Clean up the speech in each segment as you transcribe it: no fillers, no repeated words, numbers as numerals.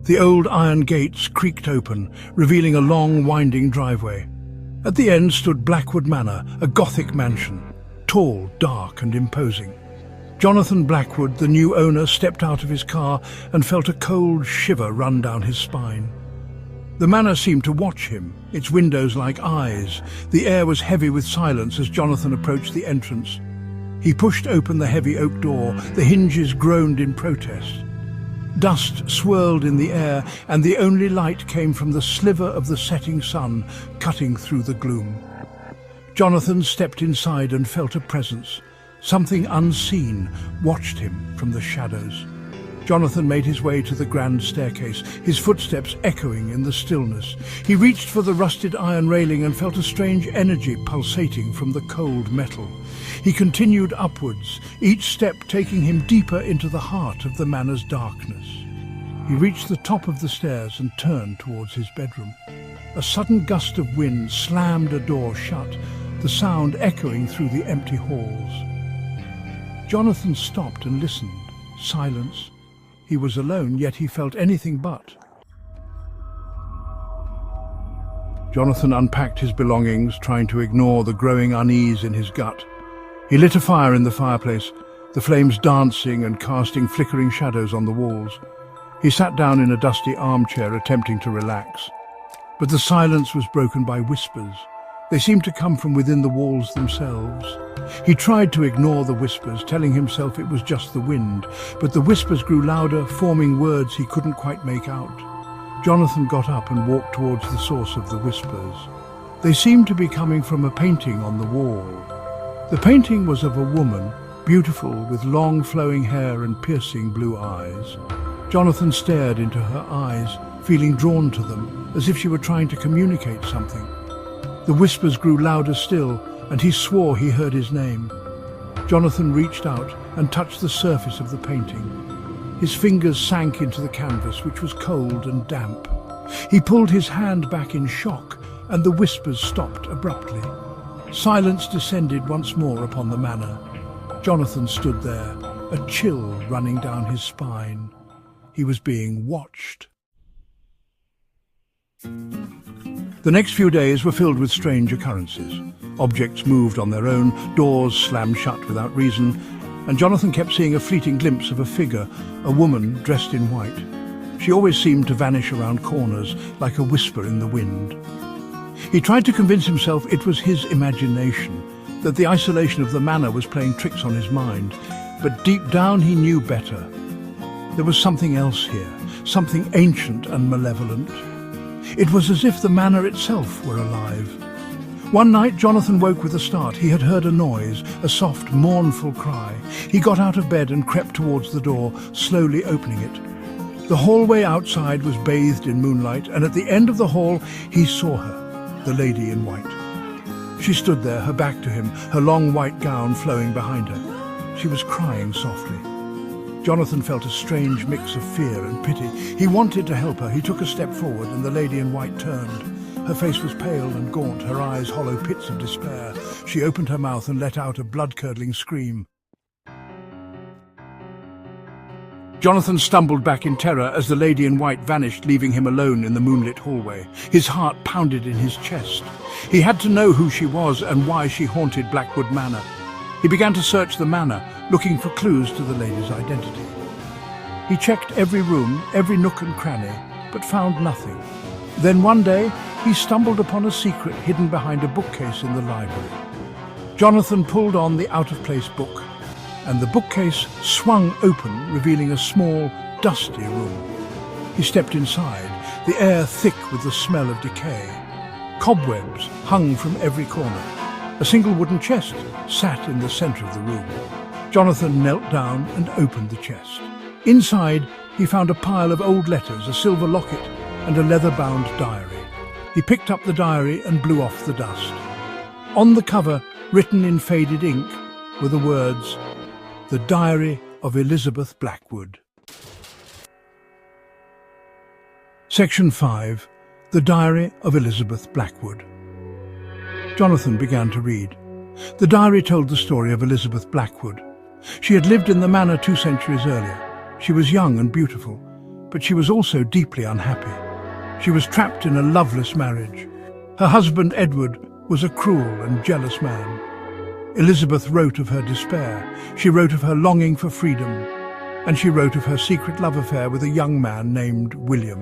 The old iron gates creaked open, revealing a long, winding driveway. At the end stood Blackwood Manor, a Gothic mansion, tall, dark and imposing. Jonathan Blackwood, the new owner, stepped out of his car and felt a cold shiver run down his spine. The manor seemed to watch him, its windows like eyes. The air was heavy with silence as Jonathan approached the entrance. He pushed open the heavy oak door, the hinges groaned in protest. Dust swirled in the air, and the only light came from the sliver of the setting sun cutting through the gloom. Jonathan stepped inside and felt a presence. Something unseen watched him from the shadows. Jonathan made his way to the grand staircase, his footsteps echoing in the stillness. He reached for the rusted iron railing and felt a strange energy pulsating from the cold metal. He continued upwards, each step taking him deeper into the heart of the manor's darkness. He reached the top of the stairs and turned towards his bedroom. A sudden gust of wind slammed a door shut, the sound echoing through the empty halls. Jonathan stopped and listened. Silence. He was alone, yet he felt anything but. Jonathan unpacked his belongings, trying to ignore the growing unease in his gut. He lit a fire in the fireplace, the flames dancing and casting flickering shadows on the walls. He sat down in a dusty armchair, attempting to relax. But the silence was broken by whispers. They seemed to come from within the walls themselves. He tried to ignore the whispers, telling himself it was just the wind, but the whispers grew louder, forming words he couldn't quite make out. Jonathan got up and walked towards the source of the whispers. They seemed to be coming from a painting on the wall. The painting was of a woman, beautiful, with long flowing hair and piercing blue eyes. Jonathan stared into her eyes, feeling drawn to them, as if she were trying to communicate something. The whispers grew louder still, and he swore he heard his name. Jonathan reached out and touched the surface of the painting. His fingers sank into the canvas, which was cold and damp. He pulled his hand back in shock, and the whispers stopped abruptly. Silence descended once more upon the manor. Jonathan stood there, a chill running down his spine. He was being watched. The next few days were filled with strange occurrences. Objects moved on their own, doors slammed shut without reason, and Jonathan kept seeing a fleeting glimpse of a figure, a woman dressed in white. She always seemed to vanish around corners, like a whisper in the wind. He tried to convince himself it was his imagination, that the isolation of the manor was playing tricks on his mind, but deep down he knew better. There was something else here, something ancient and malevolent. It was as if the manor itself were alive. One night Jonathan woke with a start. He had heard a noise, a soft, mournful cry. He got out of bed and crept towards the door, slowly opening it. The hallway outside was bathed in moonlight, and at the end of the hall he saw her, the lady in white. She stood there, her back to him, her long white gown flowing behind her. She was crying softly. Jonathan felt a strange mix of fear and pity. He wanted to help her. He took a step forward, and the lady in white turned. Her face was pale and gaunt, her eyes hollow pits of despair. She opened her mouth and let out a blood-curdling scream. Jonathan stumbled back in terror as the lady in white vanished, leaving him alone in the moonlit hallway. His heart pounded in his chest. He had to know who she was and why she haunted Blackwood Manor. He began to search the manor, looking for clues to the lady's identity. He checked every room, every nook and cranny, but found nothing. Then one day, he stumbled upon a secret hidden behind a bookcase in the library. Jonathan pulled on the out-of-place book, and the bookcase swung open, revealing a small, dusty room. He stepped inside, the air thick with the smell of decay. Cobwebs hung from every corner. A single wooden chest sat in the center of the room. Jonathan knelt down and opened the chest. Inside, he found a pile of old letters, a silver locket, and a leather-bound diary. He picked up the diary and blew off the dust. On the cover, written in faded ink, were the words, "The Diary of Elizabeth Blackwood." Section 5. The Diary of Elizabeth Blackwood. Jonathan began to read. The diary told the story of Elizabeth Blackwood. She had lived in the manor 2 centuries earlier. She was young and beautiful, but she was also deeply unhappy. She was trapped in a loveless marriage. Her husband, Edward, was a cruel and jealous man. Elizabeth wrote of her despair. She wrote of her longing for freedom, and she wrote of her secret love affair with a young man named William.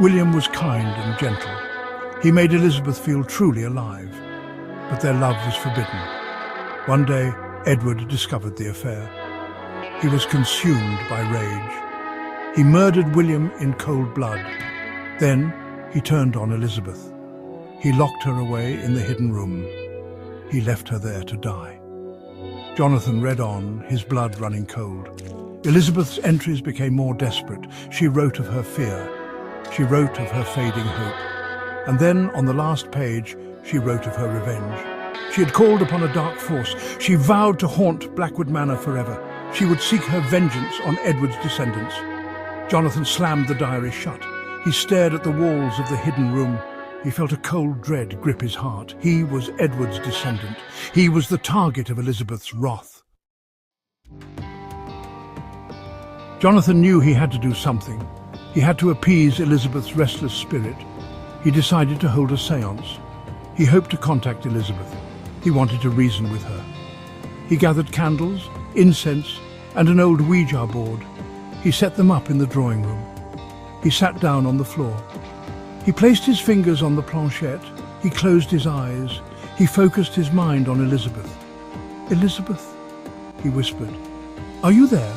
William was kind and gentle. He made Elizabeth feel truly alive, but their love was forbidden. One day, Edward discovered the affair. He was consumed by rage. He murdered William in cold blood. Then he turned on Elizabeth. He locked her away in the hidden room. He left her there to die. Jonathan read on, his blood running cold. Elizabeth's entries became more desperate. She wrote of her fear. She wrote of her fading hope. And then, on the last page, she wrote of her revenge. She had called upon a dark force. She vowed to haunt Blackwood Manor forever. She would seek her vengeance on Edward's descendants. Jonathan slammed the diary shut. He stared at the walls of the hidden room. He felt a cold dread grip his heart. He was Edward's descendant. He was the target of Elizabeth's wrath. Jonathan knew he had to do something. He had to appease Elizabeth's restless spirit. He decided to hold a séance. He hoped to contact Elizabeth. He wanted to reason with her. He gathered candles, incense, and an old Ouija board. He set them up in the drawing room. He sat down on the floor. He placed his fingers on the planchette. He closed his eyes. He focused his mind on Elizabeth. "Elizabeth," he whispered, "are you there?"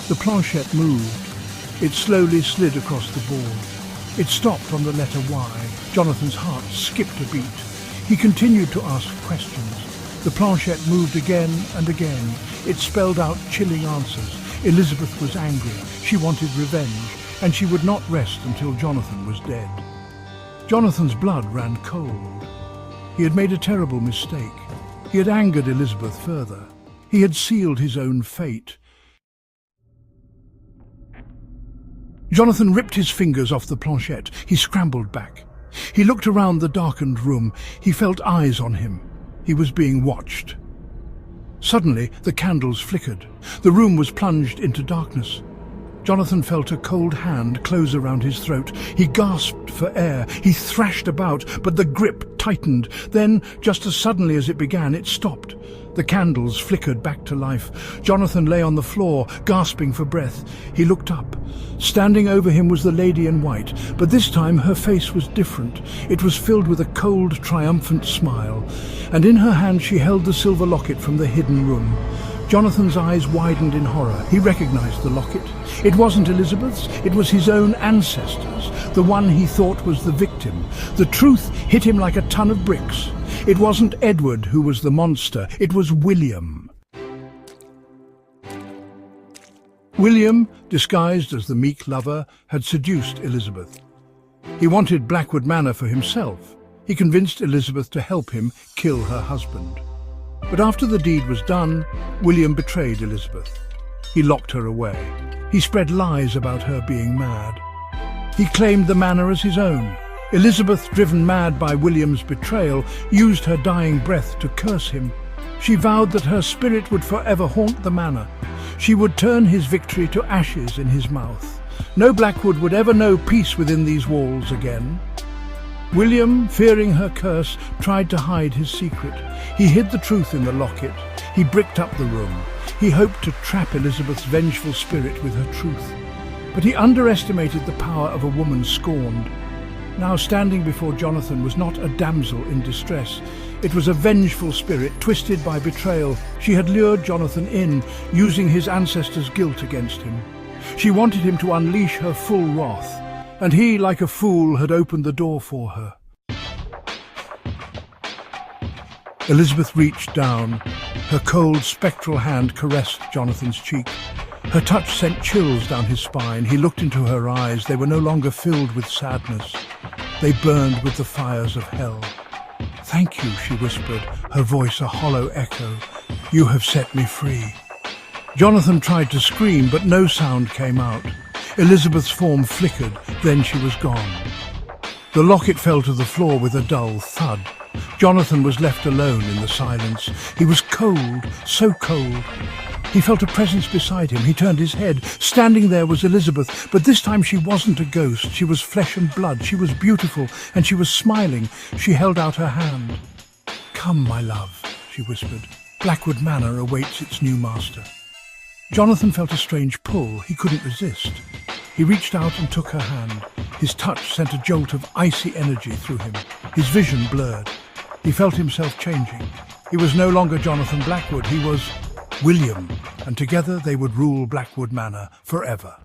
The planchette moved. It slowly slid across the board. It stopped on the letter Y. Jonathan's heart skipped a beat. He continued to ask questions. The planchette moved again and again. It spelled out chilling answers. Elizabeth was angry. She wanted revenge, and she would not rest until Jonathan was dead. Jonathan's blood ran cold. He had made a terrible mistake. He had angered Elizabeth further. He had sealed his own fate. Jonathan ripped his fingers off the planchette. He scrambled back. He looked around the darkened room. He felt eyes on him. He was being watched. Suddenly, the candles flickered. The room was plunged into darkness. Jonathan felt a cold hand close around his throat. He gasped for air. He thrashed about, but the grip tightened. Then, just as suddenly as it began, it stopped. The candles flickered back to life. Jonathan lay on the floor, gasping for breath. He looked up. Standing over him was the lady in white, but this time her face was different. It was filled with a cold, triumphant smile, and in her hand she held the silver locket from the hidden room. Jonathan's eyes widened in horror. He recognized the locket. It wasn't Elizabeth's, it was his own ancestors, the one he thought was the victim. The truth hit him like a ton of bricks. It wasn't Edward who was the monster, it was William. William, disguised as the meek lover, had seduced Elizabeth. He wanted Blackwood Manor for himself. He convinced Elizabeth to help him kill her husband. But after the deed was done, William betrayed Elizabeth. He locked her away. He spread lies about her being mad. He claimed the manor as his own. Elizabeth, driven mad by William's betrayal, used her dying breath to curse him. She vowed that her spirit would forever haunt the manor. She would turn his victory to ashes in his mouth. No Blackwood would ever know peace within these walls again. William, fearing her curse, tried to hide his secret. He hid the truth in the locket. He bricked up the room. He hoped to trap Elizabeth's vengeful spirit with her truth. But he underestimated the power of a woman scorned. Now standing before Jonathan was not a damsel in distress. It was a vengeful spirit, twisted by betrayal. She had lured Jonathan in, using his ancestors' guilt against him. She wanted him to unleash her full wrath, and he, like a fool, had opened the door for her. Elizabeth reached down. Her cold, spectral hand caressed Jonathan's cheek. Her touch sent chills down his spine. He looked into her eyes. They were no longer filled with sadness. They burned with the fires of hell. "Thank you," she whispered, her voice a hollow echo. "You have set me free." Jonathan tried to scream, but no sound came out. Elizabeth's form flickered, then she was gone. The locket fell to the floor with a dull thud. Jonathan was left alone in the silence. He was cold, so cold. He felt a presence beside him. He turned his head. Standing there was Elizabeth, but this time she wasn't a ghost. She was flesh and blood. She was beautiful, and she was smiling. She held out her hand. "Come, my love," she whispered. "Blackwood Manor awaits its new master." Jonathan felt a strange pull. He couldn't resist. He reached out and took her hand. His touch sent a jolt of icy energy through him. His vision blurred. He felt himself changing. He was no longer Jonathan Blackwood. He was William, and together they would rule Blackwood Manor forever.